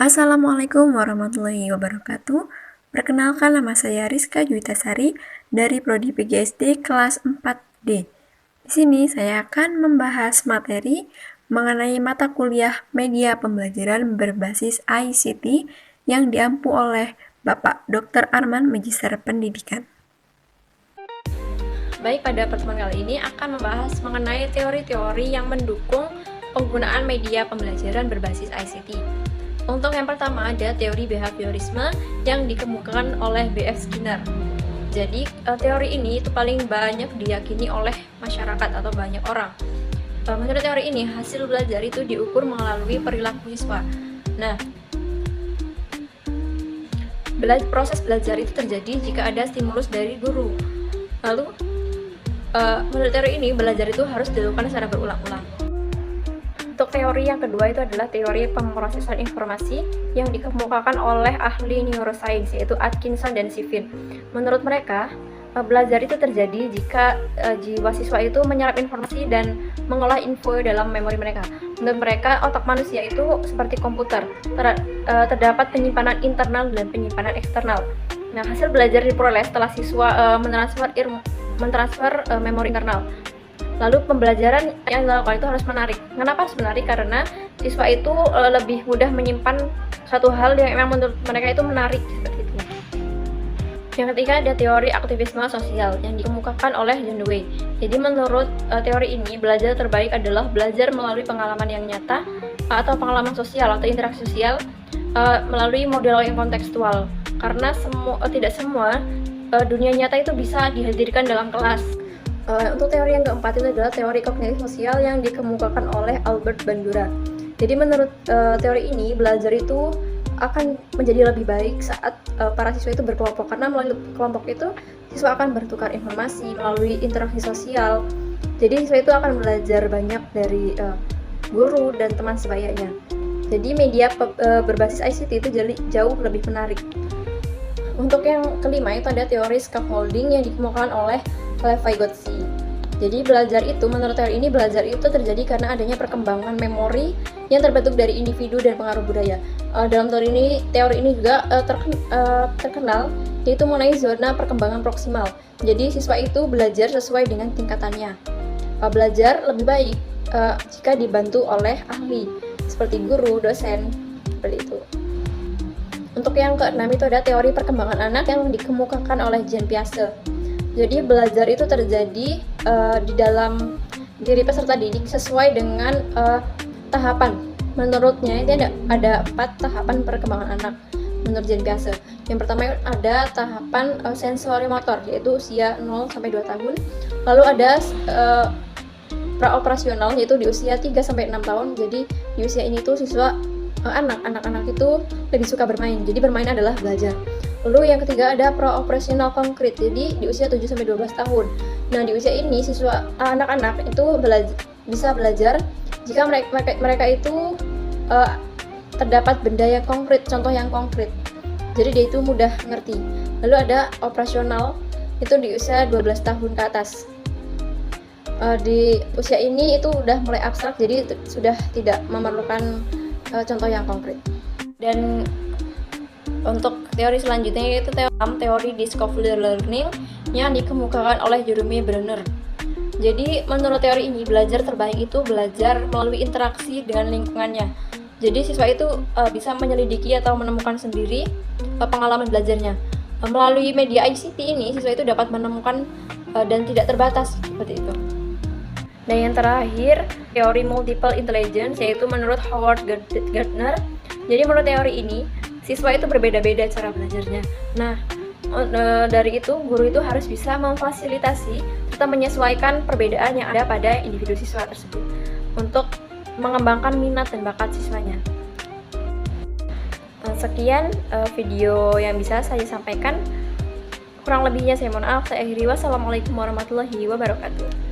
Assalamualaikum warahmatullahi wabarakatuh. Perkenalkan, nama saya Rizka Juwitasari dari Prodi PGSD kelas 4D. Di sini saya akan membahas materi mengenai mata kuliah media pembelajaran berbasis ICT yang diampu oleh Bapak Dr. Arman Magister Pendidikan. Baik, pada pertemuan kali ini akan membahas mengenai teori-teori yang mendukung penggunaan media pembelajaran berbasis ICT. Untuk yang pertama ada teori behaviorisme yang dikemukakan oleh B.F. Skinner. Jadi teori ini itu paling banyak diyakini oleh masyarakat atau banyak orang. Menurut teori ini hasil belajar itu diukur melalui perilaku siswa. Nah, proses belajar itu terjadi jika ada stimulus dari guru. Lalu menurut teori ini belajar itu harus dilakukan secara berulang-ulang. Untuk teori yang kedua itu adalah teori pemrosesan informasi yang dikemukakan oleh ahli neuroscience yaitu Atkinson dan Sivin. Menurut mereka, belajar itu terjadi jika jiwa siswa itu menyerap informasi dan mengolah info dalam memori mereka. Menurut mereka, otak manusia itu seperti komputer, terdapat penyimpanan internal dan penyimpanan eksternal. Nah, hasil belajar diperoleh setelah siswa mentransfer memori internal. Lalu pembelajaran yang dilakukan itu harus menarik. Kenapa harus menarik? Karena siswa itu lebih mudah menyimpan satu hal yang memang menurut mereka itu menarik seperti itu. Yang ketiga ada teori aktivisme sosial yang dikemukakan oleh John Dewey. Jadi menurut teori ini belajar terbaik adalah belajar melalui pengalaman yang nyata atau pengalaman sosial atau interaksi sosial melalui model yang kontekstual. Karena tidak semua dunia nyata itu bisa dihadirkan dalam kelas. Untuk teori yang keempat itu adalah teori kognitif sosial yang dikemukakan oleh Albert Bandura. Jadi menurut teori ini belajar itu akan menjadi lebih baik saat para siswa itu berkelompok, karena melalui kelompok itu siswa akan bertukar informasi melalui interaksi sosial. Jadi siswa itu akan belajar banyak dari guru dan teman sebayanya. Jadi media berbasis ICT itu jadi jauh lebih menarik. Untuk yang kelima itu ada teori scaffolding yang dikemukakan oleh Vygotsky. Jadi menurut teori ini belajar itu terjadi karena adanya perkembangan memori yang terbentuk dari individu dan pengaruh budaya. Dalam teori ini juga terkenal yaitu mengenai zona perkembangan proksimal. Jadi siswa itu belajar sesuai dengan tingkatannya. Belajar lebih baik jika dibantu oleh ahli seperti guru, dosen, seperti itu. Untuk yang keenam itu ada teori perkembangan anak yang dikemukakan oleh Jean Piaget. Jadi belajar itu terjadi di dalam diri peserta didik sesuai dengan tahapan. Menurutnya ini ada 4 tahapan perkembangan anak menurut Jean Piaget. Yang pertama ada tahapan sensori motor yaitu usia 0 sampai 2 tahun. Lalu ada praoperasional yaitu di usia 3 sampai 6 tahun. Jadi di usia ini tuh siswa anak-anak itu lebih suka bermain. Jadi bermain adalah belajar. Lalu yang ketiga ada pro-operasional konkret, jadi di usia 7-12 tahun. Nah, di usia ini siswa anak-anak itu bisa belajar jika mereka itu terdapat benda yang konkret, contoh yang konkret. Jadi dia itu mudah ngerti. Lalu ada operasional, itu di usia 12 tahun ke atas. Di usia ini itu udah mulai abstrak, jadi sudah tidak memerlukan contoh yang konkret. Dan untuk teori selanjutnya yaitu teori discovery learning yang dikemukakan oleh Jeremy Brenner. Jadi menurut teori ini belajar terbaik itu belajar melalui interaksi dengan lingkungannya. Jadi siswa itu bisa menyelidiki atau menemukan sendiri pengalaman belajarnya. Melalui media ICT ini siswa itu dapat menemukan dan tidak terbatas seperti itu. Dan yang terakhir teori multiple intelligence yaitu menurut Howard Gardner. Jadi menurut teori ini siswa itu berbeda-beda cara belajarnya. Nah, dari itu guru itu harus bisa memfasilitasi serta menyesuaikan perbedaan yang ada pada individu siswa tersebut untuk mengembangkan minat dan bakat siswanya. Sekian video yang bisa saya sampaikan. Kurang lebihnya saya mohon maaf. Saya akhiri. Wassalamualaikum warahmatullahi wabarakatuh.